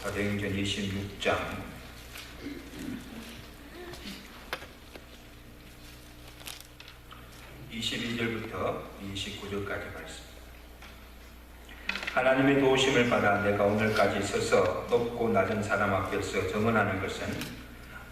사도행전 26장 22절부터 29절까지 말씀. 하나님의 도우심을 받아 내가 오늘까지 서서 높고 낮은 사람 앞에서 증언하는 것은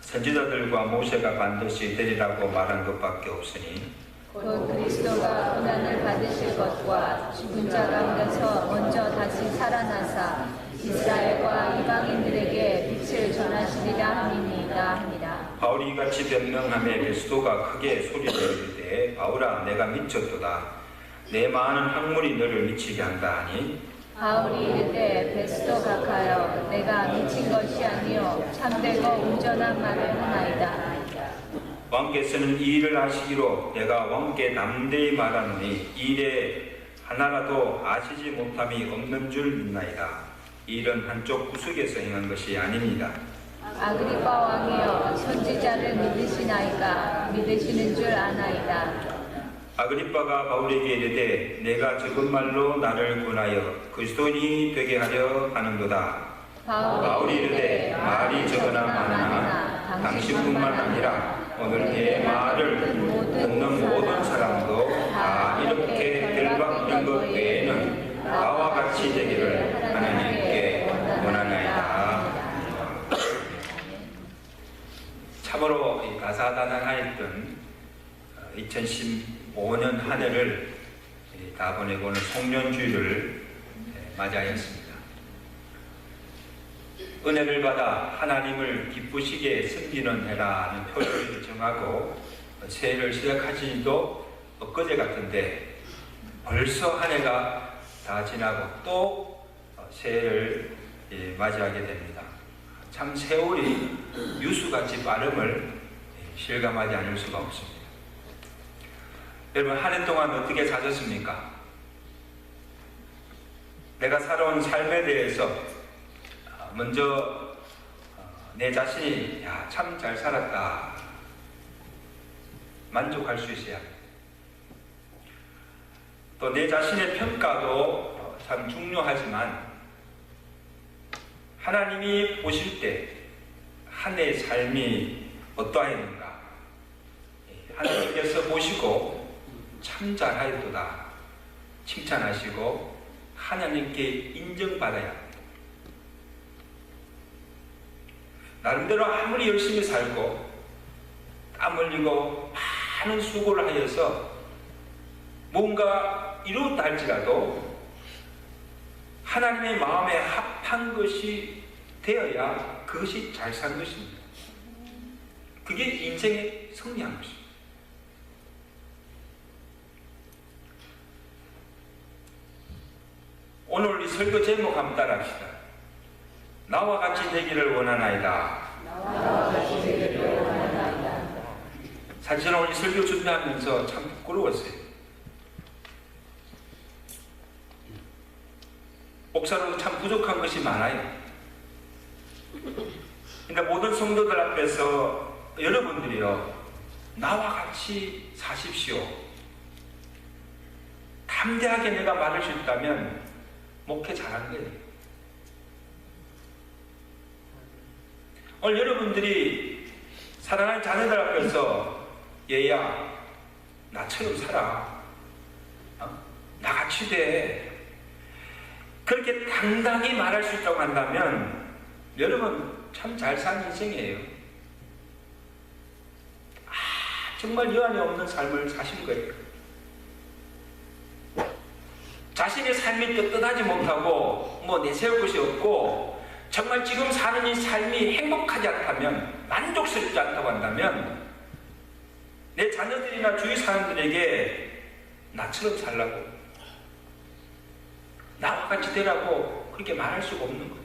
선지자들과 모세가 반드시 되리라고 말한 것밖에 없으니 곧 그리스도가 고난을 받으실 것과 죽은 자 가운데서 먼저 다시 살아나사 이스라엘과 이방인들에게 빛을 전하시리라 함이니이다 합니다. 바울이 이같이 변명하며 베스도가 크게 소리를 이르되 바울아 내가 미쳤도다. 내 많은 학문이 너를 미치게 한다 하니 바울이 이르되 베스도 각하여 내가 미친 것이 아니요 참되고 온전한 말을 하나이다. 왕께서는 이 일을 하시기로 내가 왕께 담대히 말하노니 이 일에 하나라도 아시지 못함이 없는 줄 믿나이다. 이 일은 한쪽 구석에서 행한 것이 아닙니다. 아그리빠 왕이여 선지자를 믿으시나이까 믿으시는 줄 아나이다. 아그리빠가 바울에게 이르되 내가 적은 말로 나를 권하여 그리스도인이 되게 하려 하는도다. 바울이 이르되 말이 적으나 많으나 당신뿐만 아니라 오늘 내 말을 듣는 모든 사람도 다 이렇게 들박는 것 외에는 나와 같이 되기를 하나님께 원하나이다. 참으로 다사다난하였던 2015년 한 해를 다 보내고 오늘 송년주일을 맞이하였습니다. 은혜를 받아 하나님을 기쁘시게 섬기는 해라는 표를 정하고 새해를 시작하지도 엊그제 같은데 벌써 한 해가 다 지나고 또 새해를 맞이하게 됩니다. 참 세월이 유수같이 빠름을 실감하지 않을 수가 없습니다. 여러분 한 해 동안 어떻게 사셨습니까? 내가 살아온 삶에 대해서 먼저 내 자신이 참 잘 살았다 만족할 수 있어야 합니다. 또 내 자신의 평가도 참 중요하지만 하나님이 보실 때 한 해의 삶이 어떠하였는가 하나님께서 보시고 참 잘하였도다 칭찬하시고 하나님께 인정받아야 합니다. 나름대로 아무리 열심히 살고 땀 흘리고 많은 수고를 하여서 뭔가 이루었다 할지라도 하나님의 마음에 합한 것이 되어야 그것이 잘 산 것입니다. 그게 인생의 승리한 것입니다. 오늘 이 설교 제목 한번 따라합시다. 나와 같이 되기를 원하나이다. 나와 같이 되기를 원하나이다. 사실 오늘 이 설교 준비하면서 참 부끄러웠어요. 목사로 참 부족한 것이 많아요. 그러니까 모든 성도들 앞에서 여러분들이요 나와 같이 사십시오. 담대하게 내가 말할 수 있다면 목회 잘하는 거예요. 오늘 여러분들이 사랑하는 자녀들 앞에서 얘야 나처럼 살아 나같이 돼 그렇게 당당히 말할 수 있다고 한다면 여러분 참 잘 사는 인생이에요. 정말 여한이 없는 삶을 사신 거예요. 자신의 삶이 떳떳하지 못하고 내세울 것이 없고 정말 지금 사는 이 삶이 행복하지 않다면 만족스럽지 않다고 한다면 내 자녀들이나 주위 사람들에게 나처럼 살라고 나와 같이 되라고 그렇게 말할 수가 없는 거예요.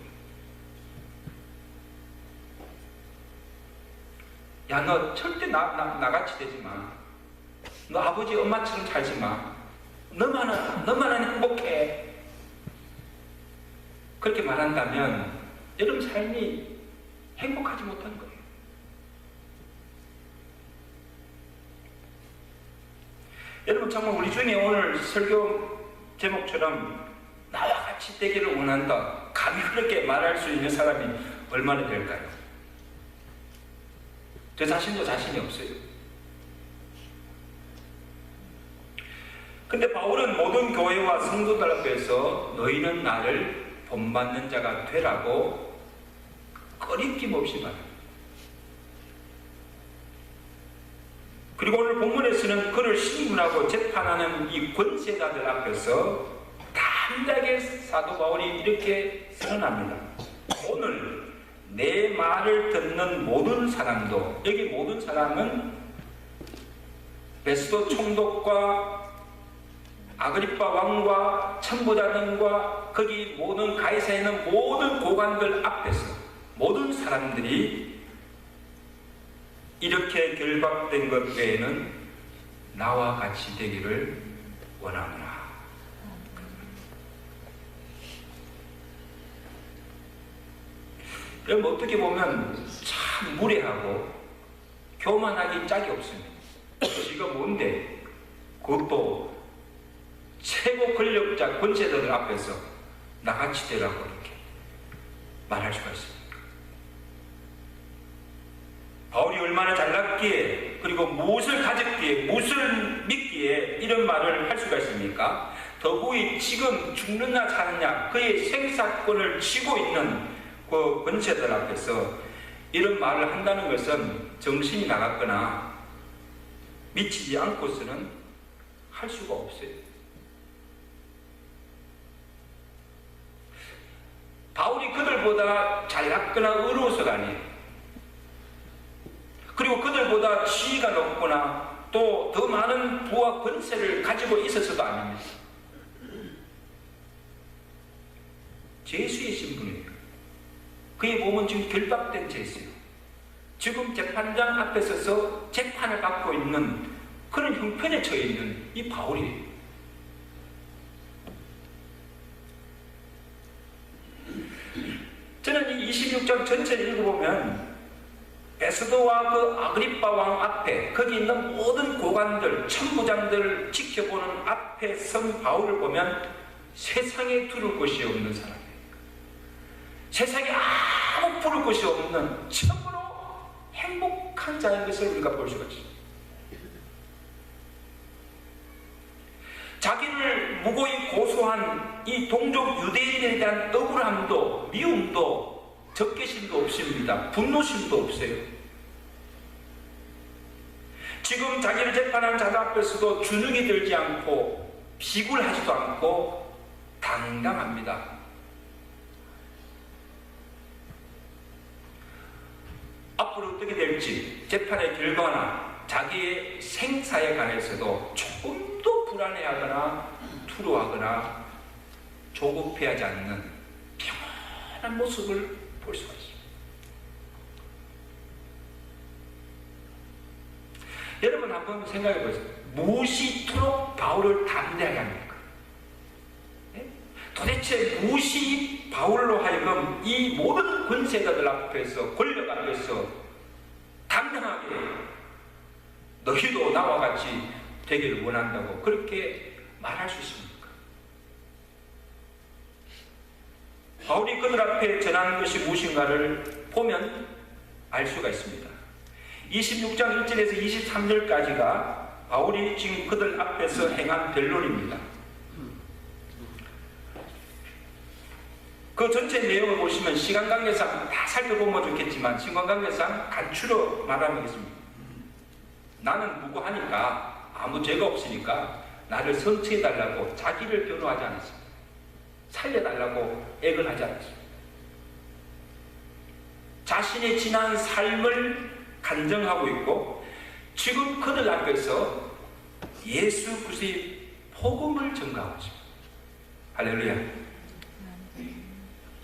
야, 너 절대 나같이 되지 마. 너 아버지 엄마처럼 살지 마. 너만은 행복해. 그렇게 말한다면 여러분 삶이 행복하지 못한 거예요. 여러분 정말 우리 중에 오늘 설교 제목처럼 나와 같이 되기를 원한다. 감히 그렇게 말할 수 있는 사람이 얼마나 될까요? 저 자신도 자신이 없어요. 근데 바울은 모든 교회와 성도들 앞에서 너희는 나를 본받는 자가 되라고 꺼림낌 없이 말합니다. 그리고 오늘 본문에서는 그를 신문하고 재판하는 이 권세자들 앞에서 담대하게 사도 바울이 이렇게 선언합니다. 오늘 내 말을 듣는 모든 사람도, 여기 모든 사람은 베스도 총독과 아그리빠 왕과 천부장과 거기 모든 가이사에 있는 모든 고관들 앞에서 모든 사람들이 이렇게 결박된 것 외에는 나와 같이 되기를 원하노라. 그럼 어떻게 보면 참 무례하고 교만하기 짝이 없습니다. 지가 뭔데 그것도 최고 권력자 권세자들 앞에서 나같이 되라고 이렇게 말할 수가 있습니까? 바울이 얼마나 잘났기에, 그리고 무엇을 가졌기에, 무엇을 믿기에 이런 말을 할 수가 있습니까? 더구이 지금 죽느냐 사느냐 그의 생사권을 쥐고 있는 그 권세들 앞에서 이런 말을 한다는 것은 정신이 나갔거나 미치지 않고서는 할 수가 없어요. 바울이 그들보다 잘났거나 의로워서가 아니에요. 그리고 그들보다 지위가 높거나 또 더 많은 부와 권세를 가지고 있어서도 아닙니다. 죄수의 신분이에요. 그의 몸은 지금 결박된 죄수예요. 지금 재판장 앞에 서서 재판을 받고 있는 그런 형편에 처해 있는 이 바울이에요. 저는 이 26장 전체를 읽어보면 베스도와 그 아그리빠 왕 앞에 거기 있는 모든 고관들, 천부장들을 지켜보는 앞에 선 바울을 보면 세상에 두를 것이 없는 사람이에요. 세상에 아무 부를 것이 없는 참으로 행복한 자인 것을 우리가 볼 수가 있습니다. 자기를 무고히 고소한 이 동족 유대인에 대한 억울함도 미움도 적개심도 없습니다. 분노심도 없어요. 지금 자기를 재판하는 자들 앞에서도 주눅이 들지 않고 비굴하지도 않고 당당합니다. 앞으로 어떻게 될지 재판의 결과나 자기의 생사에 관해서도 조금도 불안해하거나 투로하거나 조급해하지 않는 평안한 모습을 볼 수가 있습니다. 여러분 한번 생각해 보세요. 무엇이 이토록 바울을 담대하게 합니까? 네? 도대체 무엇이 바울로 하여금 이 모든 권세자들 앞에서 권력 앞에서 당당하게 너희도 나와 같이 되기를 원한다고 그렇게 말할 수 있습니까? 바울이 그들 앞에 전하는 것이 무엇인가를 보면 알 수가 있습니다. 26장 1절에서 23절까지가 바울이 지금 그들 앞에서 행한 변론입니다. 그 전체 내용을 보시면 시간 관계상 다 살펴보면 좋겠지만 시간 관계상 간추려 말하겠습니다. 나는 무고하니까 아무 죄가 없으니까 나를 성취해달라고 자기를 변호하지 않았습니다. 살려달라고 애를 하지 않았습니다. 자신의 지난 삶을 간증하고 있고 지금 그들 앞에서 예수 그리스도의 복음을 전가하고 있습니다. 할렐루야.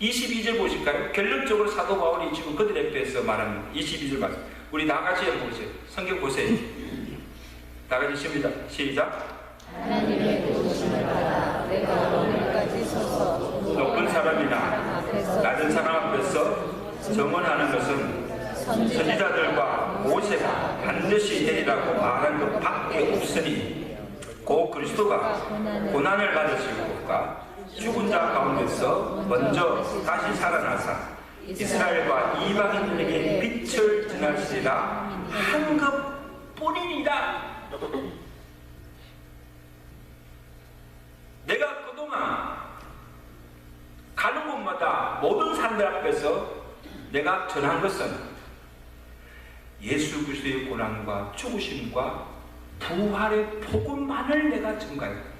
22절 보실까요? 결론적으로 사도 바울이 지금 그들 앞에서 말합니다. 22절 말씀. 우리 다 같이 한번 보세요. 성경 보세요. 다 같이 시입니다. 시작. 하나님의 도우심을 받아 내가 오늘까지 서서 높은 사람이나 낮은 사람 앞에서 정언하는 것은 선지자들과 모세가 반드시 되리라고 말한 것밖에 없으니 고 그리스도가 고난을 받으실 것과 죽은 자 가운데서 먼저 다시 살아나사 이스라엘과 이방인들에게 빛을 전하시리라 한 것뿐이니라. 내가 그동안 가는 곳마다 모든 사람들 앞에서 내가 전한 것은 예수 그리스도의 고난과 죽으심과 부활의 복음만을 내가 전가했다.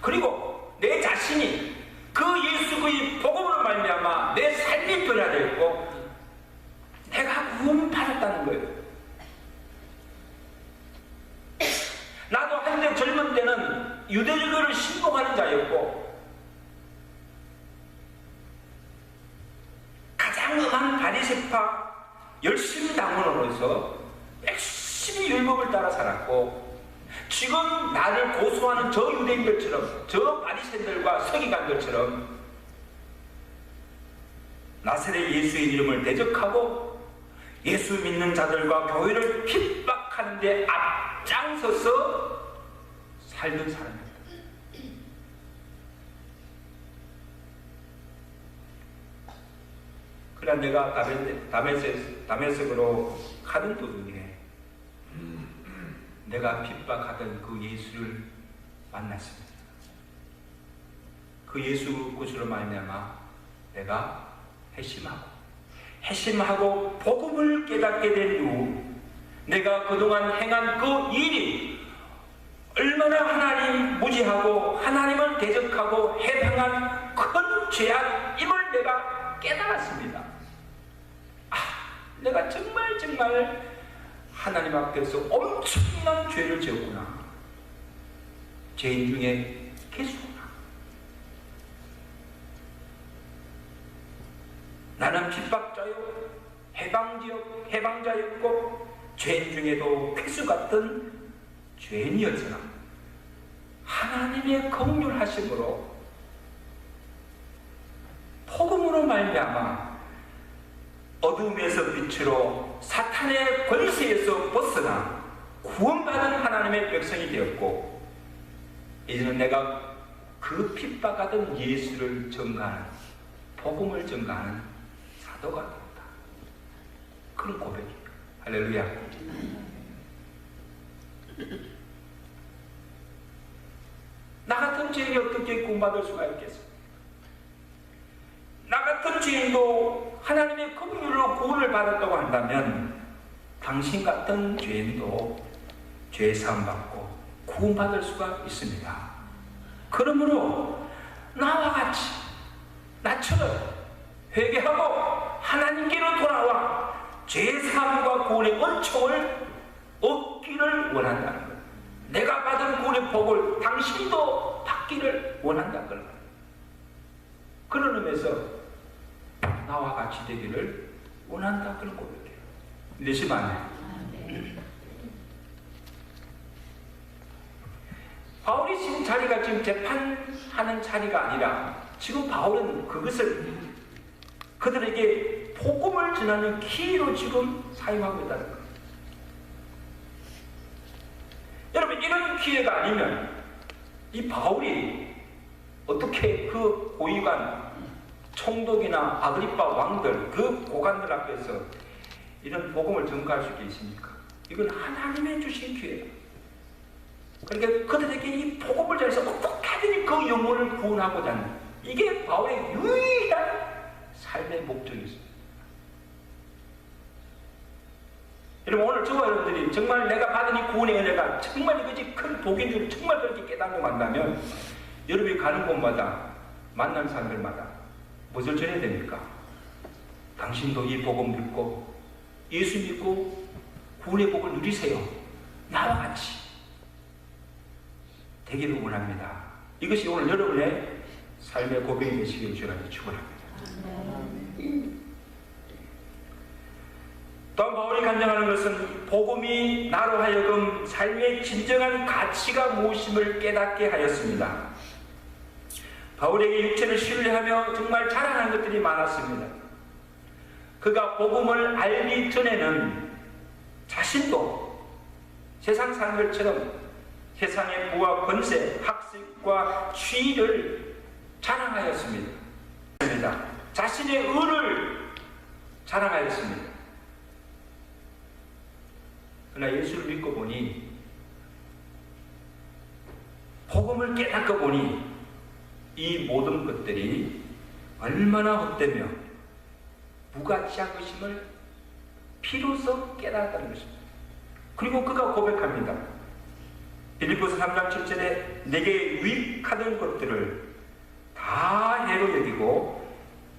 그리고 내 자신이 그 예수의 복음으로 말미암아 내 삶이 변화되었고 내가 구원받았다는 거예요. 나도 한때 젊은 때는 유대교를 신봉하는 자였고 가장 엄한 바리새파 열심히 당원으로서 열심히 율법을 따라 살았고 지금 나를 고소하는 저 유대인들처럼 저 바리새인들과 서기관들처럼 나사렛 예수의 이름을 대적하고 예수 믿는 자들과 교회를 핍박하는 데 앞장서서 살던 사람입니다. 그러나 내가 다메섹으로 가는 도중에 내가 핍박하던 그 예수를 만났습니다. 그 예수 그리스도로 말미암아 내가 회심하고 복음을 깨닫게 된 후 내가 그동안 행한 그 일이 얼마나 하나님 무지하고 하나님을 대적하고 해방한 큰 죄악임을 내가 깨달았습니다. 내가 정말 하나님 앞에서 엄청난 죄를 지었구나. 죄인 중에 개수구나. 나는 핍박자요 해방자였고 죄인 중에도 괴수 같은 죄인이었으나 하나님의 긍휼하심으로 복음으로 말미암아 어둠에서 빛으로 사탄의 권세에서 벗어나 구원받은 하나님의 백성이 되었고 이제는 내가 그 핍박하던 예수를 전가하는 복음을 전가하는 사도가 된다. 그런 고백이에요. 할렐루야. 나 같은 죄인이 어떻게 구원받을 수가 있겠습니까? 나 같은 죄인도 하나님의 긍휼로 구원을 받았다고 한다면 당신 같은 죄인도 죄 사함 받고 구원받을 수가 있습니다. 그러므로 나와 같이 나처럼 회개하고 하나님께로 돌아와 죄 사함과 구원의 은총을 얻기를 원한다는 것. 내가 받은 구원의 복을 당신도 받기를 원한다는 것. 그런 의미에서 나와 같이 되기를 원한다 그런 고백이에요. 믿으시면 바울이 지금 자리가 지금 재판하는 자리가 아니라 지금 바울은 그것을 그들에게 복음을 전하는 키로 지금 사용하고 있다는 거예요. 여러분 이런 기회가 아니면 이 바울이 어떻게 그 고위관 총독이나 아그리파 왕들 그 고관들 앞에서 이런 복음을 전가할 수 있습니까? 이건 하나님의 주신 기회다. 그러니까 그들에게 이 복음을 전해서 어떻게든 그 영혼을 구원하고자 하는 이게 바울의 유일한 삶의 목적이었습니다. 여러분 오늘 저와 여러분들이 정말 내가 받은 이 구원의 은혜가 정말 이것이 큰 복인 줄 정말 그렇게 깨닫고 만나면 여러분이 가는 곳마다 만난 사람들마다 무엇을 전해야 됩니까? 당신도 이 복음 믿고 예수 믿고 구원의 복을 누리세요. 나와 같이 되기를 원합니다. 이것이 오늘 여러분의 삶의 고백이 되시길 주님께 축원합니다. 또한 바울이 간증하는 것은 복음이 나로 하여금 삶의 진정한 가치가 무엇임을 깨닫게 하였습니다. 바울에게 육체를 신뢰하며 정말 자랑하는 것들이 많았습니다. 그가 복음을 알기 전에는 자신도 세상 사람들처럼 세상의 부와 권세, 학식과 지위를 자랑하였습니다. 자신의 의를 자랑하였습니다. 그러나 예수를 믿고 보니, 복음을 깨닫고 보니 이 모든 것들이 얼마나 헛되며 무가치한 것임을 비로소 깨달았다는 것입니다. 그리고 그가 고백합니다. 빌립보서 3장 7절에 내게 유익하던 것들을 다 해로 여기고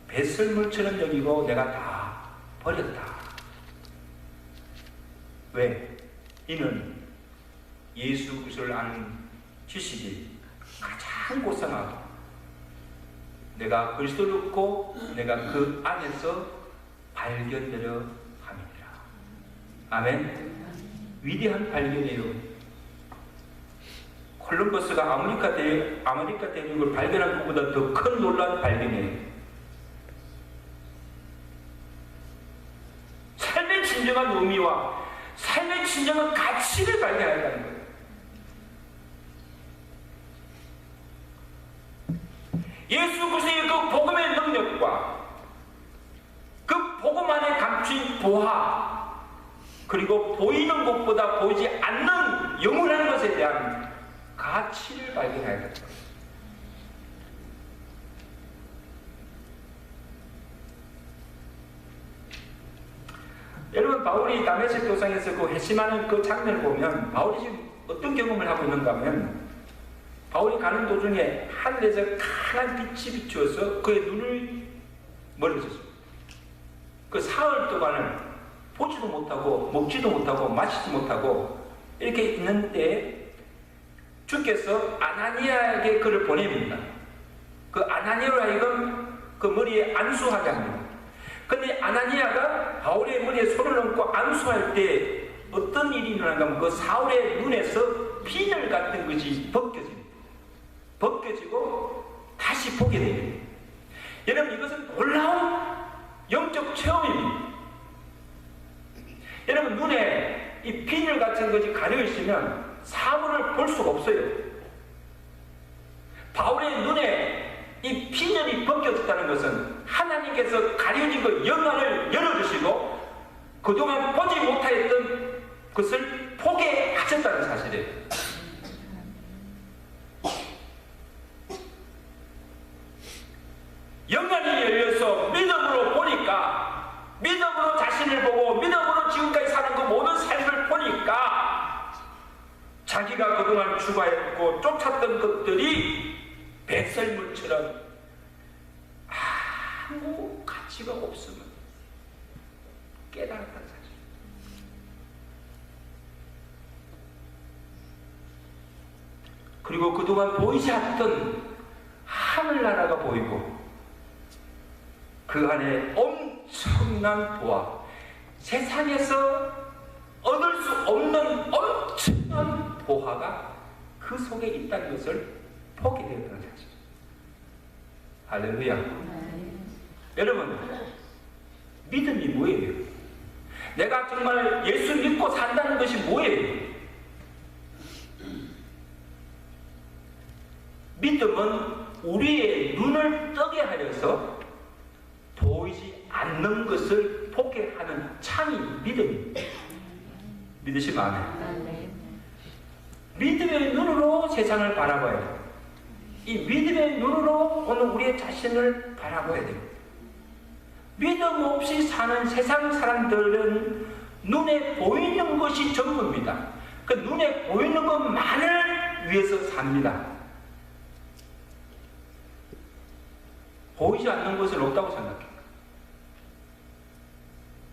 배설물처럼 여기고 내가 다 버렸다. 왜? 이는 예수 그리스도를 아는 지식이 가장 고상하고 내가 그리스도를 얻고 내가 그 안에서 발견되려 함이니라. 아멘. 위대한 발견이에요. 콜럼버스가 아메리카 대륙을 발견한 것보다 더 큰 놀라운 발견이에요. 삶의 진정한 의미와 삶의 진정한 가치를 발견한다는 거예요. 예수 그리스도의 그 복음의 능력과 그 복음 안에 감춘 보화, 그리고 보이는 것보다 보이지 않는 영원한 것에 대한 가치를 발견해야 된다. 여러분, 바울이 다메섹 도상에서 그 회심하는 그 장면을 보면 바울이 지금 어떤 경험을 하고 있는가 하면, 바울이 가는 도중에 하늘에서 강한 빛이 비추어서 그의 눈을 멀어졌습니다. 그 사흘 동안을 보지도 못하고 먹지도 못하고 마시지 못하고 이렇게 있는데 주께서 아나니아에게 그를 보냅니다. 그 아나니아로 하여금 그 머리에 안수하게 합니다. 근데 아나니아가 바울의 머리에 손을 얹고 안수할 때 어떤 일이 일어나는가 하면 그 사울의 눈에서 비늘 같은 것이 벗겨지고 다시 보게 됩니다. 여러분, 이것은 놀라운 영적 체험입니다. 여러분, 눈에 이 비늘 같은 것이 가려 있으면 사물을 볼 수가 없어요. 바울의 눈에 이 비늘이 벗겨졌다는 것은 하나님께서 가려진 그 영안을 열어주시고 그동안 보지 못하였던 것을 보게 하셨다는 사실이에요. 영안이 열려서 믿음으로 보니까, 믿음으로 자신을 보고 믿음으로 지금까지 사는 그 모든 삶을 보니까 자기가 그동안 추구했고 쫓았던 것들이 배설물처럼 아무 가치가 없음을 깨달았다는 사실. 그리고 그동안 보이지 않던 하늘나라가 보이고 그 안에 엄청난 보화, 세상에서 얻을 수 없는 엄청난 보화가 그 속에 있다는 것을 보게 되었다는 사실. 할렐루야. 여러분, 믿음이 뭐예요? 내가 정말 예수 믿고 산다는 것이 뭐예요? 믿음은 우리의 눈을 뜨게 하여서 보이지 않는 것을 보게 하는 창이 믿음입니다. 믿으시면 아멘. 믿음의 눈으로 세상을 바라봐야 돼요. 이 믿음의 눈으로 오늘 우리의 자신을 바라봐야 돼요. 믿음 없이 사는 세상 사람들은 눈에 보이는 것이 전부입니다. 그 눈에 보이는 것만을 위해서 삽니다. 보이지 않는 것은 없다고 생각해요.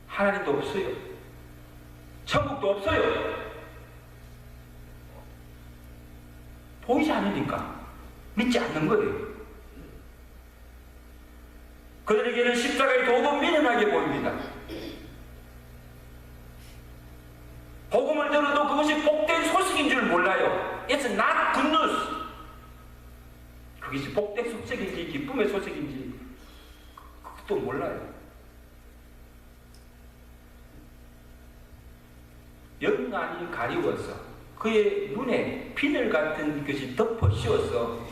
하나님도 없어요. 천국도 없어요. 보이지 않으니까 믿지 않는 거예요. 그들에게는 십자가의 도가 미련하게 보입니다. 복음을 들어도 그것이 복된 소식인 줄 몰라요. It's not good news. 그것이 복된 소식인지 기쁨의 소식인지 그것도 몰라요. 영안이 가리워서 그의 눈에 비늘 같은 것이 덮어 씌워서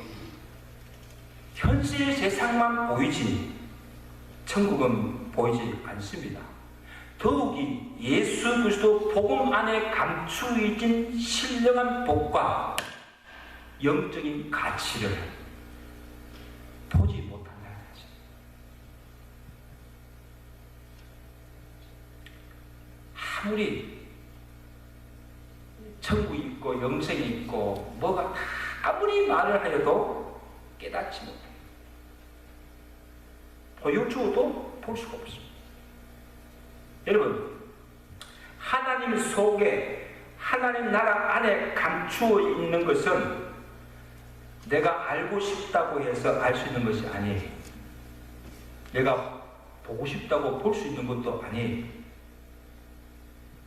현실 세상만 보이지 천국은 보이지 않습니다. 더욱이 예수 그리스도 복음 안에 감추어진 신령한 복과 영적인 가치를 보지 못한다는 거죠. 아무리 천국이 있고 영생이 있고 뭐가 아무리 말을 하여도 깨닫지 못해요. 보여주어도 볼 수가 없습니다. 여러분, 하나님 속에 하나님 나라 안에 감추어 있는 것은 내가 알고 싶다고 해서 알 수 있는 것이 아니에요. 내가 보고 싶다고 볼 수 있는 것도 아니에요.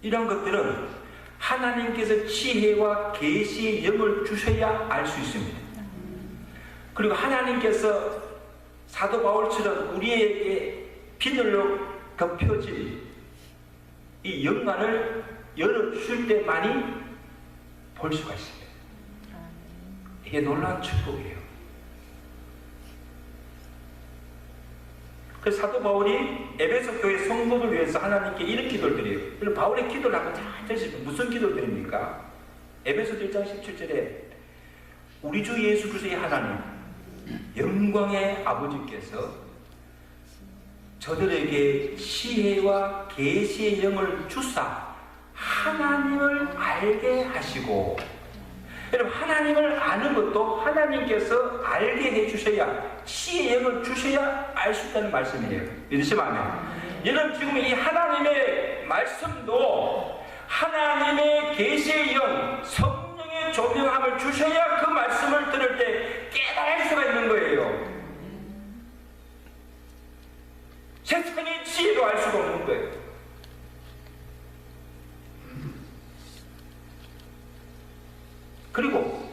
이런 것들은 하나님께서 지혜와 계시의 영을 주셔야 알 수 있습니다. 그리고 하나님께서 사도 바울처럼 우리에게 비늘로 덮여진 이 영광을 열어주실 때만이 볼 수가 있습니다. 이게 놀라운 축복이에요. 그래서 사도 바울이 에베소 교회 성도들 위해서 하나님께 이런 기도를 드려요. 그럼 바울의 기도를 한번 잘 들으시면 무슨 기도를 드립니까? 에베소 1장 17절에 우리 주 예수 그리스도의 하나님 영광의 아버지께서 저들에게 지혜와 계시의 영을 주사 하나님을 알게 하시고, 여러분 하나님을 아는 것도 하나님께서 알게 해주셔야 지혜의 영을 주셔야 알 수 있다는 말씀이에요. 믿으시면 아멘. 여러분 지금 이 하나님의 말씀도 하나님의 계시의 영, 성령의 조명함을 주셔야 그 말씀을 들을 때 깨달을 수가 있는 거예요. 세상의 지혜로 알 수가 없는 거예요. 그리고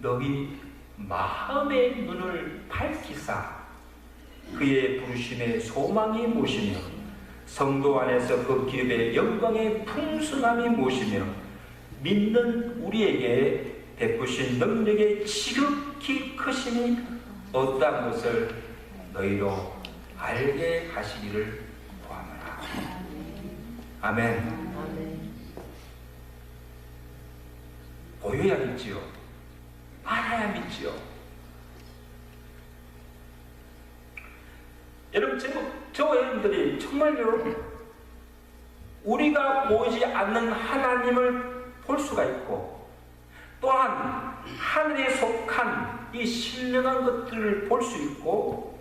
너희 마음의 눈을 밝히사 그의 부르심의 소망이 무엇이며 성도 안에서 그 기업의 영광의 풍성함이 무엇이며 믿는 우리에게 베푸신 능력의 지극히 크심이 어떠한 것을 너희로 알게 하시기를 구하노라. 아멘. 보여야 믿지요. 알아야 믿지요. 여러분, 저 여러분들이 정말로 우리가 보이지 않는 하나님을 볼 수가 있고, 또한 하늘에 속한 이 신령한 것들을 볼 수 있고,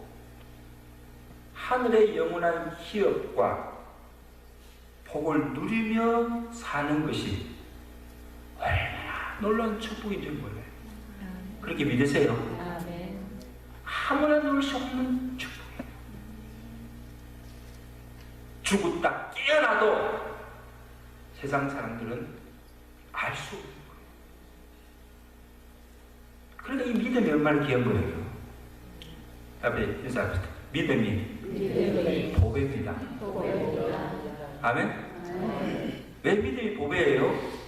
하늘의 영원한 기업과 복을 누리며 사는 것이 얼마나 놀라운 축복인지 몰라요. 그렇게 믿으세요? 아무나 누릴 수 없는 축복이에요. 죽었다 깨어나도 세상 사람들은 알 수 없는 거예요. 그러니까 이 믿음이 얼마나 귀한 거예요. 앞에 인사합시다. 믿음이 보배입니다. 아멘? 왜 믿음이 보배예요?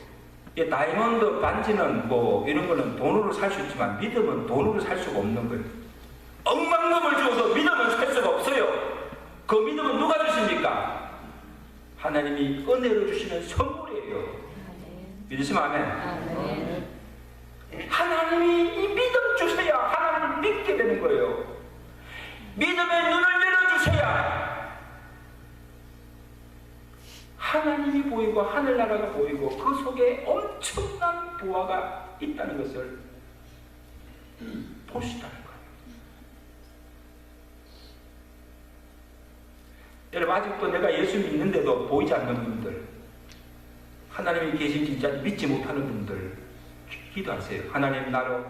다이아몬드 반지는 뭐 이런 거는 돈으로 살 수 있지만 믿음은 돈으로 살 수가 없는 거예요. 억만금을 주어도 믿음은 살 수가 없어요. 그 믿음은 누가 주십니까? 하나님이 은혜로 주시는 선물이에요. 믿으시면 아멘. 하나님이 이 믿음 주셔야 하나님을 믿게 되는 거예요. 믿음의 눈을 열어주셔야 하나님이 보이고 하늘나라가 보이고 그 속에 엄청난 보화가 있다는 것을 볼 수 있다는 거예요. 여러분 아직도 내가 예수 믿는데도 보이지 않는 분들, 하나님이 계신 진짜 믿지 못하는 분들 기도하세요. 하나님 나로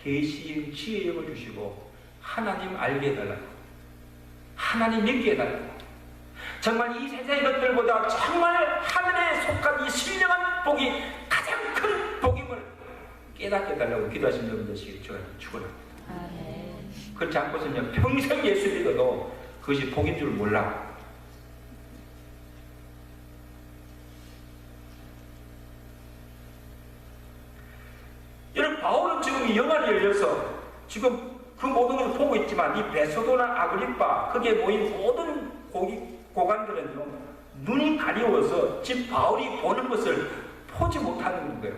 계시의 지혜의 영을 주시고 하나님 알게 해달라고, 하나님 믿게 해달라고, 정말 이 세상의 것들보다 정말 하늘에 속한 이 신령한 복이 가장 큰 복임을 깨닫게 해달라고 기도하시는 분들이 축원합니다. 그렇지 않고서는 평생 예수 믿어도 그것이 복인 줄 몰라. 지금 그 모든 것을 보고 있지만 이 베소도나 아그리빠 거기에 모인 모든 고관들은요 눈이 가려워서 지금 바울이 보는 것을 보지 못하는 거예요.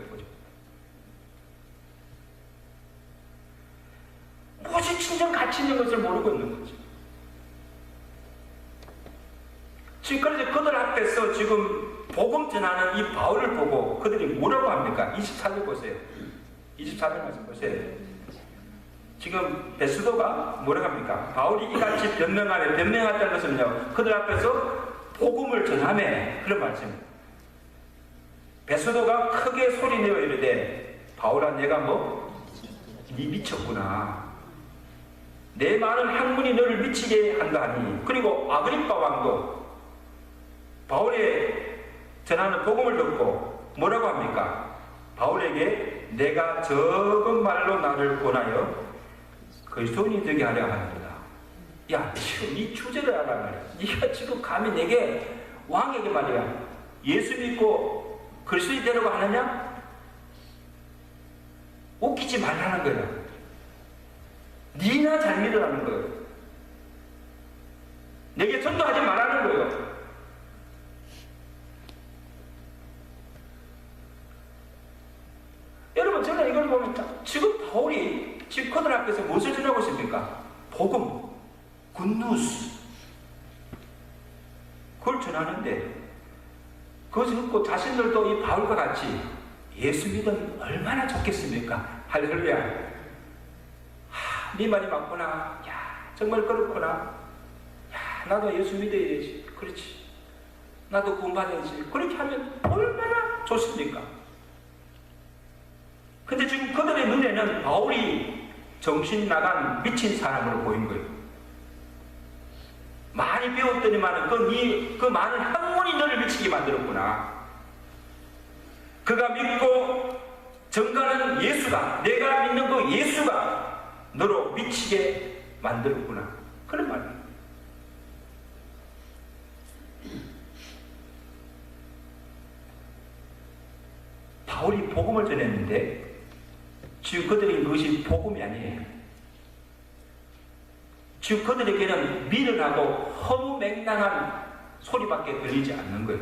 무엇이 진정 가치 있는 것을 모르고 있는 거죠. 지금 그래서 그들 앞에서 지금 복음 전하는 이 바울을 보고 그들이 뭐라고 합니까? 24절 보세요. 24절 말씀 보세요. 지금 베스도가 뭐라고 합니까? 바울이 이같이 변명하다는 것은요 그들 앞에서 복음을 전하며 그런 말씀입니다. 베스도가 크게 소리내어 이르되 바울아 내가 네 미쳤구나. 내 많은 학문이 너를 미치게 한다니. 그리고 아그리빠 왕도 바울의 전하는 복음을 듣고 뭐라고 합니까? 바울에게 내가 적은 말로 나를 권하여 그리스도인이 되게 하려 하는구나. 야, 지금 이 주제를 알아 말이야. 네가 지금 감히 내게 왕에게 말이야 예수 믿고 그리스도인이 되려고 하느냐? 웃기지 말라는 거야. 니나 잘 믿으라는 거예요. 내게 전도하지 말라는 거예요. 여러분 저는 이걸 보면 지금 바울이 지금 그들 앞에서 무엇을 전하고 있습니까? 복음, 굿뉴스 그걸 전하는데 그것을 듣고 자신들도 이 바울과 같이 예수 믿으면 얼마나 좋겠습니까? 할렐루야. 네 말이 맞구나. 야, 정말 그렇구나. 야, 나도 예수 믿어야지. 그렇지. 나도 구원받아야지. 그렇게 하면 얼마나 좋습니까? 근데 지금 그들의 눈에는 바울이 정신 나간 미친 사람으로 보인 거예요. 많이 배웠더니만 그 많은 학문이 너를 미치게 만들었구나. 그가 믿고 전가는 예수가, 내가 믿는 그 예수가 너로 미치게 만들었구나. 그런 말이에요. 바울이 복음을 전했는데 지금 그들이 그것이 복음이 아니에요. 지금 그들에게는 미련하고 허무맹랑한 소리밖에 들리지 않는 거예요.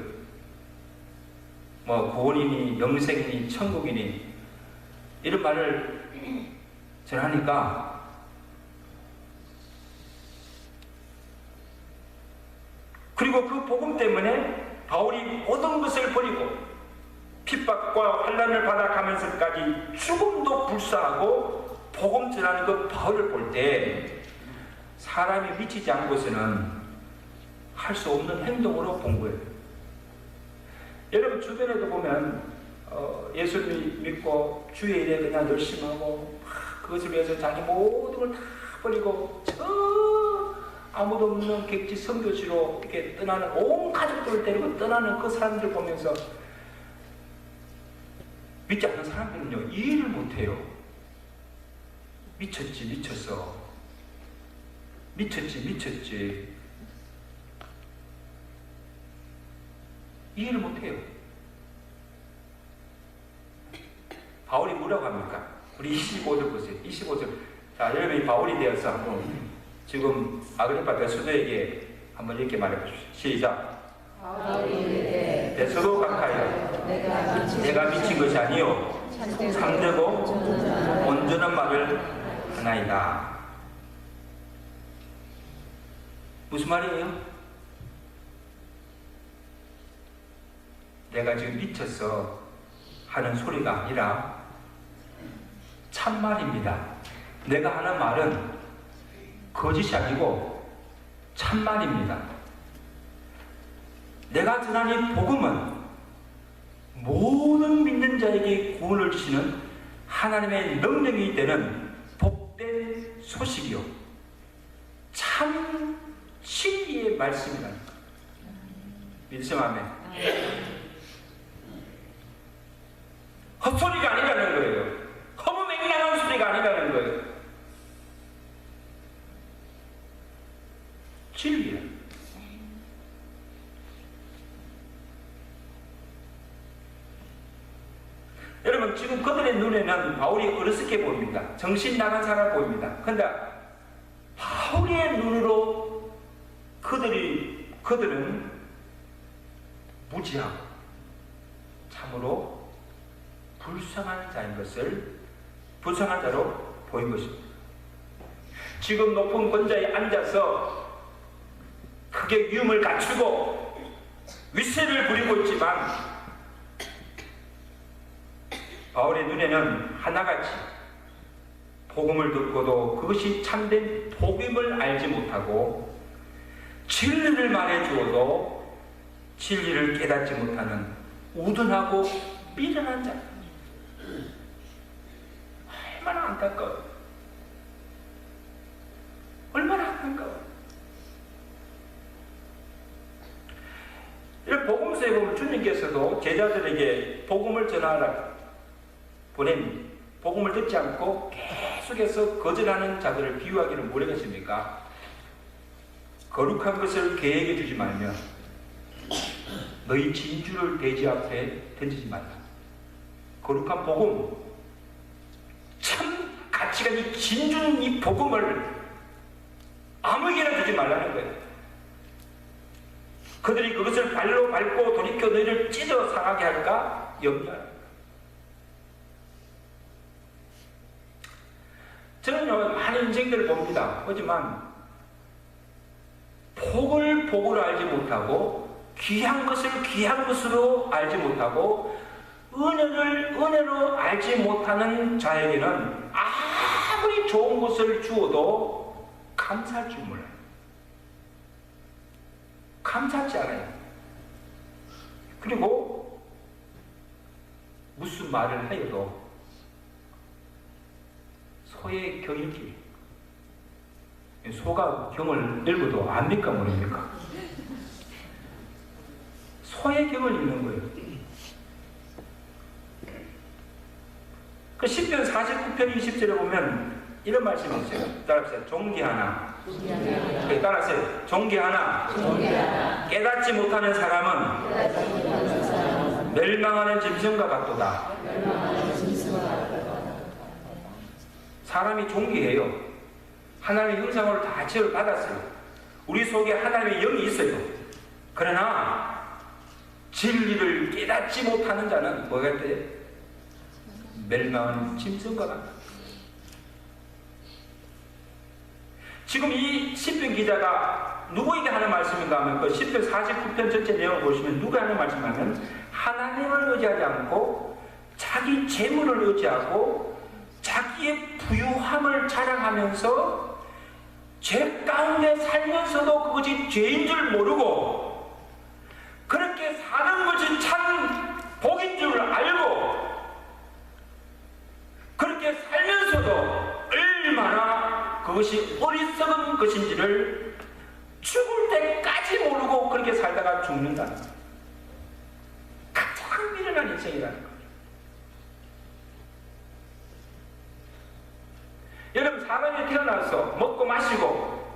뭐 구원이니 영생이니 천국이니 이런 말을 전하니까 그리고 그 복음 때문에 바울이 모든 것을 버리고 핍박과 환난을 받아가면서까지 죽음도 불사하고 복음 전하는 그 바울을 볼 때 사람이 미치지 않고서는 할 수 없는 행동으로 본 거예요. 여러분 주변에도 보면 예수 믿고 주의 일에 그냥 열심하고 그것을 위해서 자기 모든 걸 다 버리고 저 아무도 없는 객지 선교지로 이렇게 떠나는 온 가족들을 데리고 떠나는 그 사람들 보면서 믿지 않는 사람들은요 이해를 못해요. 미쳤어. 미쳤지. 이해를 못해요. 바울이 뭐라고 합니까? 우리 25절 보세요. 25절. 자, 여러분이 바울이 되어서 한번 지금 아그리빠 베스도에게 한번 이렇게 말해보십시오. 시작. 바울이 베스도 각하여 내가 미친 것이 아니요 참되고 온전한 말을 하나이다. 무슨 말이에요? 내가 지금 미쳤어 하는 소리가 아니라 참말입니다. 내가 하는 말은 거짓이 아니고 참말입니다. 내가 전하는 복음은 모든 믿는 자에게 구원을 주시는 하나님의 능력이 되는 복된 소식이요 참 진리의 말씀이라니까. 믿으시면 아멘. 헛소리가 아니라는 거예요. 허무맹랑한 소리가 아니라는 거예요. 진리야. 여러분 지금 그들의 눈에는 바울이 어리석게 보입니다. 정신 나간 사람 보입니다. 근데 바울의 눈으로 그들은 무지하고 참으로 불쌍한 자로 보인 것입니다. 지금 높은 권자에 앉아서 크게 위엄을 갖추고 위세를 부리고 있지만 바울의 눈에는 하나같이 복음을 듣고도 그것이 참된 복음을 알지 못하고 진리를 말해주어도 진리를 깨닫지 못하는 우둔하고 미련한 자. 얼마나 안타까워. 얼마나 안타까워. 이런 복음서에 보면 주님께서도 제자들에게 복음을 전하라 보낸 복음을 듣지 않고 계속해서 거절하는 자들을 비유하기를 뭐라고 했습니까? 거룩한 것을 계획해 주지 말며 너희 진주를 돼지 앞에 던지지 말라. 거룩한 복음, 참 가치가 이 진주는 이 복음을 아무에게나 주지 말라는 거예요. 그들이 그것을 발로 밟고 돌이켜 너희를 찢어 상하게 할까 염려하라. 저는요 많은 인생들을 봅니다. 하지만 복을 알지 못하고 귀한 것을 귀한 것으로 알지 못하고 은혜로 알지 못하는 자에게는 아무리 좋은 것을 주어도 감사할 줄 몰라요. 감사하지 않아요. 그리고 무슨 말을 하여도 소의 경일기. 소가 경을 읽어도 압니까 모릅니까? 소의 경을 읽는 거예요. 그 10편 49편 20절에 보면 이런 말씀이 있어요. 따라하세요. 존귀하나. 따라하세요. 존귀하나. 깨닫지 못하는 사람은 멸망하는 짐승과 같도다. 사람이 존귀해요. 하나님의 형상으로 다 지을 받았어요. 우리 속에 하나님의 영이 있어요. 그러나 진리를 깨닫지 못하는 자는 뭐가 돼요? 멸망하는 짐승과 같다. 지금 이 시편 기자가 누구에게 하는 말씀인가 하면 그 시편 49편 전체 내용을 보시면 누가 하는 말씀하면 하나님을 의지하지 않고 자기 재물을 의지하고 자기의 부유함을 자랑하면서 죄 가운데 살면서도 그것이 죄인 줄 모르고 그렇게 사는 것이 참 복인 줄 알고 그렇게 살면서도 얼마나 그것이 어리석은 것인지를 죽을 때까지 모르고 그렇게 살다가 죽는다. 가장 미련한 인생이라는 거예요. 여러분 사람이 태어나서 먹고 마시고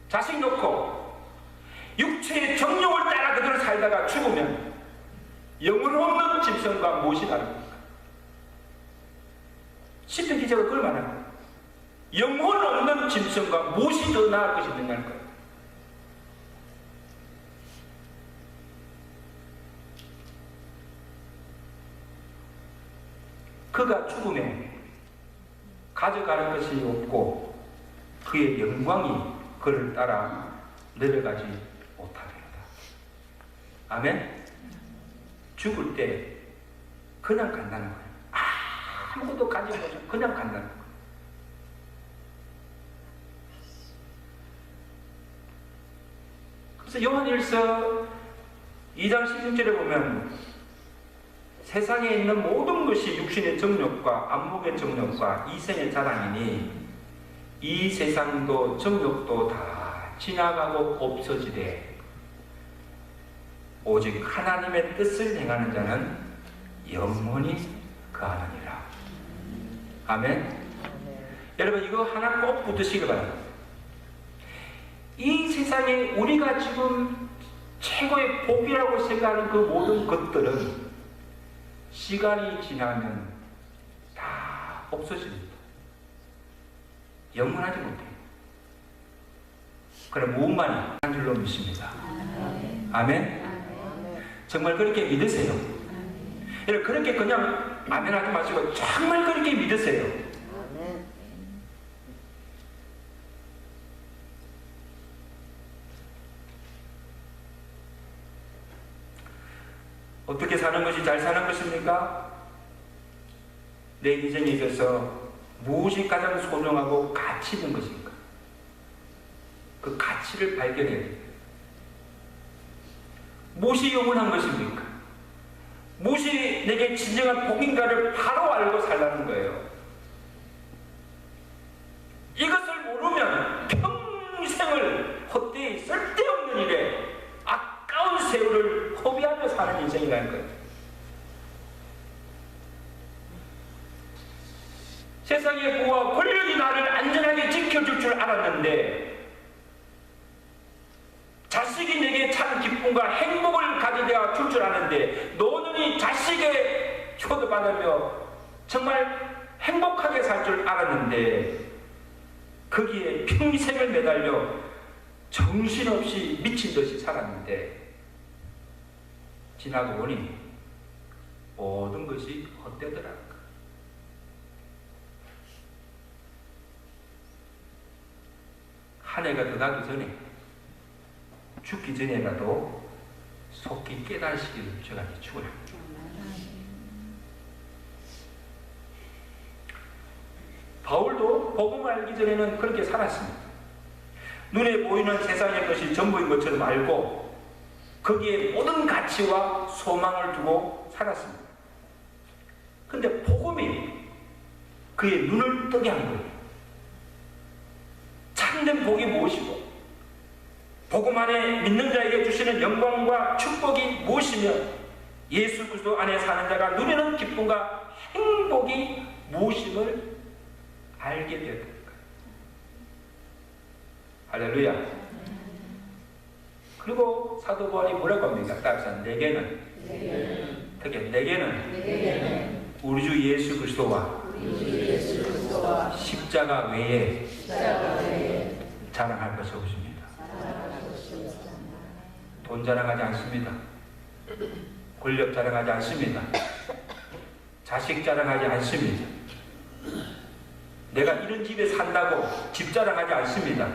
자식 놓고 육체의 정욕을 따라 그대로 살다가 죽으면 영혼 없는 짐승과 무엇이 다릅니까? 시편 기자가 그걸 말하는 거예요. 영혼 없는 짐승과 무엇이 더 나을 것이 있는가 할 거예요. 그가 죽음에 가져가는 것이 없고 그의 영광이 그를 따라 내려가지 못하리로다. 아멘? 죽을 때 그냥 간다는 거예요. 아무것도 가지고 없이 그냥 간다는 거예요. 그래서 요한일서 2장 16절에 보면 세상에 있는 모든 것이 육신의 정욕과 안목의 정욕과 이생의 자랑이니 이 세상도 정욕도 다 지나가고 없어지되 오직 하나님의 뜻을 행하는 자는 영원히 거하느니라. 아멘. 여러분 이거 하나 꼭 붙으시기 바랍니다. 이 세상에 우리가 지금 최고의 복이라고 생각하는 그 모든 것들은 시간이 지나면 없어집니다. 영원하지 못해요. 그럼 무엇만이 한 줄로 믿습니다. 아멘. 정말 그렇게 믿으세요. 여러분 그렇게 그냥 아멘 하지 마시고 정말 그렇게 믿으세요. 어떻게 사는 것이 잘 사는 것입니까? 내 인생에 있어서 무엇이 가장 소중하고 가치 있는 것인가? 그 가치를 발견해야 됩니다. 무엇이 영원한 것입니까? 무엇이 내게 진정한 복인가를 바로 알고 살라는 거예요. 이것을 모르면 평생을 헛되이 쓸데없는 일에 아까운 세월을 허비하며 사는 인생이라는 거예요. 세상의 부와 권력이 나를 안전하게 지켜줄 줄 알았는데 자식이 내게 참 기쁨과 행복을 가지게 줄 줄 아는데 노년이 자식의 효도받으며 정말 행복하게 살 줄 알았는데 거기에 평생을 매달려 정신없이 미친 듯이 살았는데 지나고 보니 모든 것이 헛되더라. 한 해가 더 가기 전에 죽기 전에라도 속히 깨달으시기를 제가 축원합니다. 바울도 복음을 알기 전에는 그렇게 살았습니다. 눈에 보이는 세상의 것이 전부인 것처럼 알고 거기에 모든 가치와 소망을 두고 살았습니다. 근데 복음이 그의 눈을 뜨게 한 거예요. 참된 복이 무엇이고 복음 안에 믿는 자에게 주시는 영광과 축복이 무엇이며 예수 그리스도 안에 사는 자가 누리는 기쁨과 행복이 무엇임을 알게 되었다. 할렐루야. 그리고 사도 바울이 뭐라고 합니까? 따라서 내게는 특히 내게는 우리 주 예수 그리스도와 십자가 외에 자랑할 것이 없습니다. 돈 자랑하지 않습니다. 권력 자랑하지 않습니다. 자식 자랑하지 않습니다. 내가 이런 집에 산다고 집 자랑하지 않습니다.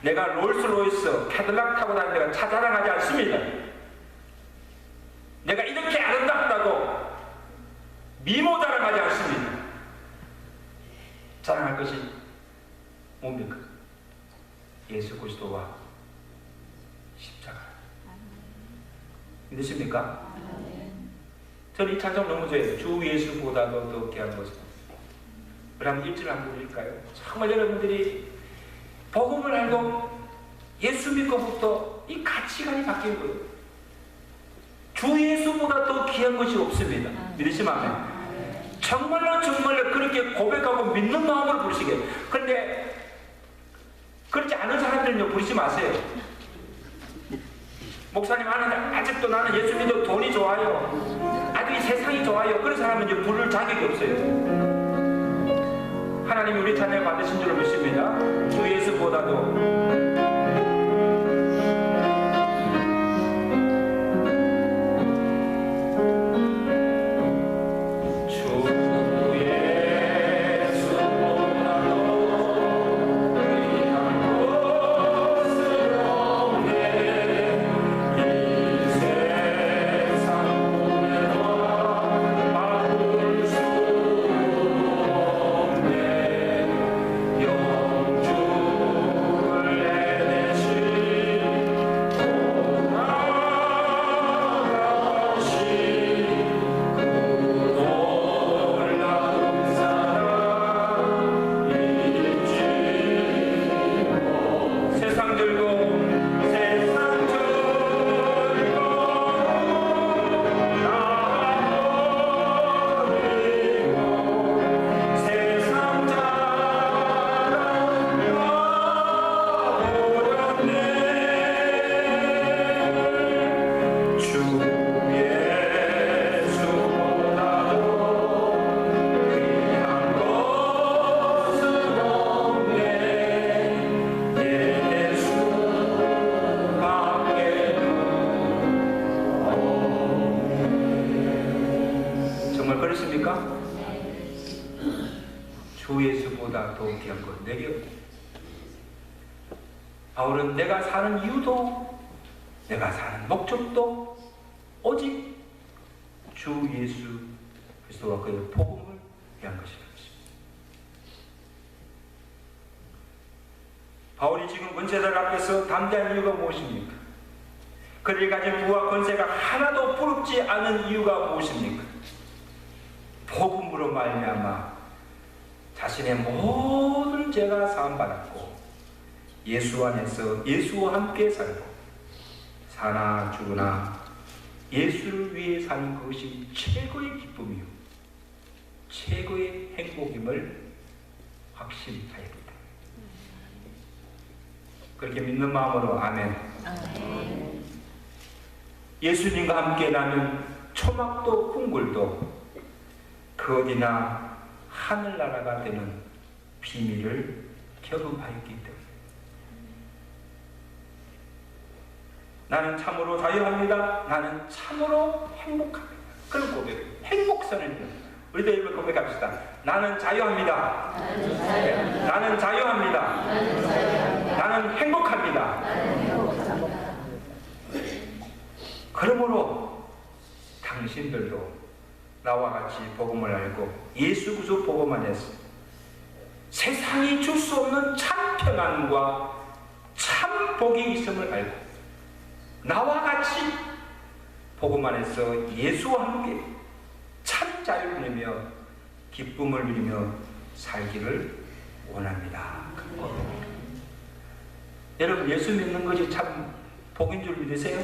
내가 롤스로이스 캐딜락 타고 다니는 차 자랑하지 않습니다. 내가 이렇게 아름답다고 미모 자랑하지 않습니다. 자랑할 것이 뭡니까? 예수 그리스도와 십자가. 믿으십니까? 저는 이 찬송 너무 좋아해요. 주 예수보다도 더 귀한 것은. 그럼 일절 한번 드릴까요? 정말 여러분들이 복음을 알고 예수 믿고부터 이 가치관이 바뀐 거예요. 주 예수보다 더 귀한 것이 없습니다. 믿으시면 정말로 그렇게 고백하고 믿는 마음을 부르시게. 그런데 그렇지 않은 사람들은요 부르지 마세요. 목사님 아직도 나는 예수 믿어 돈이 좋아요. 아직 이 세상이 좋아요. 그런 사람은 이제 부를 자격이 없어요. 하나님이 우리 찬양을 받으신 줄 믿습니다. 주 예수보다도 영주를 그것보다 더 귀한 건 내게 없다. 바울은 내가 사는 이유도 내가 사는 목적도 오직 주 예수 그리스도와 그의 복음을 위한 것이라는 것입니다. 바울이 지금 문제들 앞에서 담대한 이유가 무엇입니까? 그들이 가진 부와 권세가 하나도 부럽지 않은 이유가 무엇입니까? 복음으로 말미암아 자신의 모든 죄가 사함받았고 예수 안에서 예수와 함께 살고 사나 죽으나 예수를 위해 사는 것이 최고의 기쁨이요 최고의 행복임을 확신하였기 때문에 그렇게 믿는 마음으로 아멘. 예수님과 함께 나는 초막도 궁궐도 그 어디나 하늘나라가 되는 비밀을 경험하였기 때문에 나는 참으로 자유합니다. 나는 참으로 행복합니다. 그런 고백, 행복선언이요. 우리도 이걸 고백합시다. 나는 자유합니다. 나는 자유합니다. 나는 행복합니다. 그러므로 당신들도 나와 같이 복음을 알고 예수 그리스도 복음 안에서 세상이 줄 수 없는 참 평안과 참 복이 있음을 알고 나와 같이 복음 안에서 예수와 함께 참 자유를 누리며 기쁨을 누리며 살기를 원합니다. 여러분 예수 믿는 것이 참 복인 줄 믿으세요?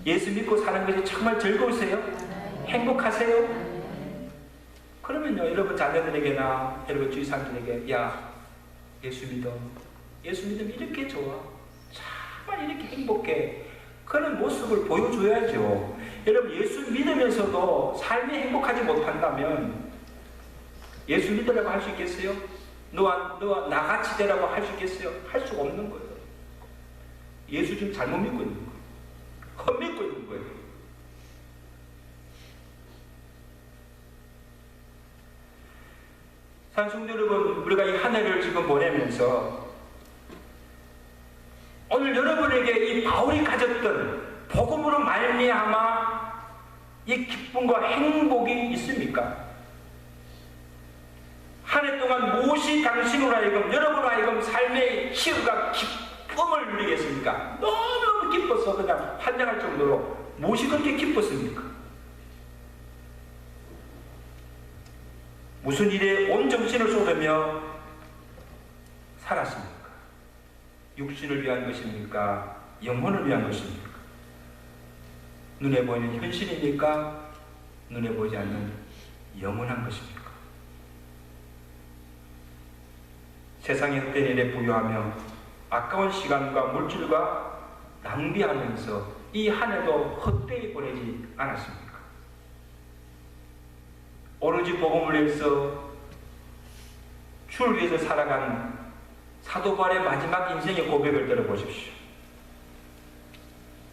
예수 믿고 사는 것이 정말 즐거우세요? 행복하세요? 그러면요 여러분 자녀들에게나 여러분 주위 사람들에게 야 예수 믿어. 예수 믿으면 이렇게 좋아. 정말 이렇게 행복해. 그런 모습을 보여줘야죠. 여러분 예수 믿으면서도 삶이 행복하지 못한다면 예수 믿으라고 할 수 있겠어요? 너와 나같이 되라고 할 수 있겠어요? 할 수 없는 거예요. 예수 지금 잘못 믿고 있는 거예요. 헛믿고 있는 거예요. 산성도 여러분, 우리가 이 한 해를 지금 보내면서 오늘 여러분에게 이 바울이 가졌던 복음으로 말미암아 이 기쁨과 행복이 있습니까? 한 해 동안 무엇이 당신으로 하여금 여러분으로 하여금 삶의 희열과 기쁨을 누리겠습니까? 너무너무 기뻐서 그냥 환장할 정도로 무엇이 그렇게 기뻤습니까? 무슨 일에 온 정신을 쏟으며 살았습니까? 육신을 위한 것입니까? 영혼을 위한 것입니까? 눈에 보이는 현실입니까? 눈에 보이지 않는 영원한 것입니까? 세상의 헛된 일에 부유하며 아까운 시간과 물질과 낭비하면서 이 한 해도 헛되이 보내지 않았습니까? 오로지 복음을 위해서 주를 위해서 살아간 사도 바울의 마지막 인생의 고백을 들어보십시오.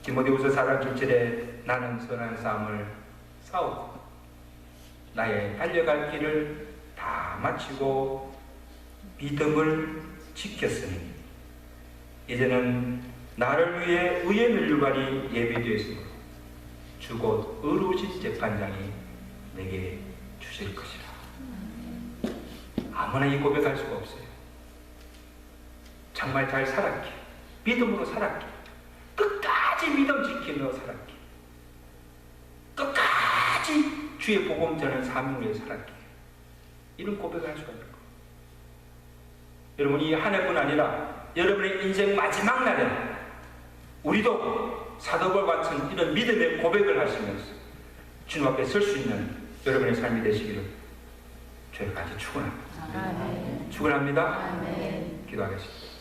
디모데후서 4장 7절에 나는 선한 싸움을 싸우고 나의 달려갈 길을 다 마치고 믿음을 지켰으니 이제는 나를 위해 의의 면류관이 예비되었으므로 주 곧 의로우신 재판장이 내게 주실 것이라. 아무나 이 고백할 수가 없어요. 정말 잘 살았기, 믿음으로 살았기, 끝까지 믿음 지키며 살았기, 끝까지 주의 복음 전하는 사명을 위해 살았기, 이런 고백을 할 수가 있는 거예요. 여러분 이 한 해뿐 아니라 여러분의 인생 마지막 날에 우리도 사도바울 같은 이런 믿음의 고백을 하시면서 주님 앞에 설 수 있는 여러분의 삶이 되시기를 저희가 같이 축원합니다. 축원합니다. 기도하겠습니다.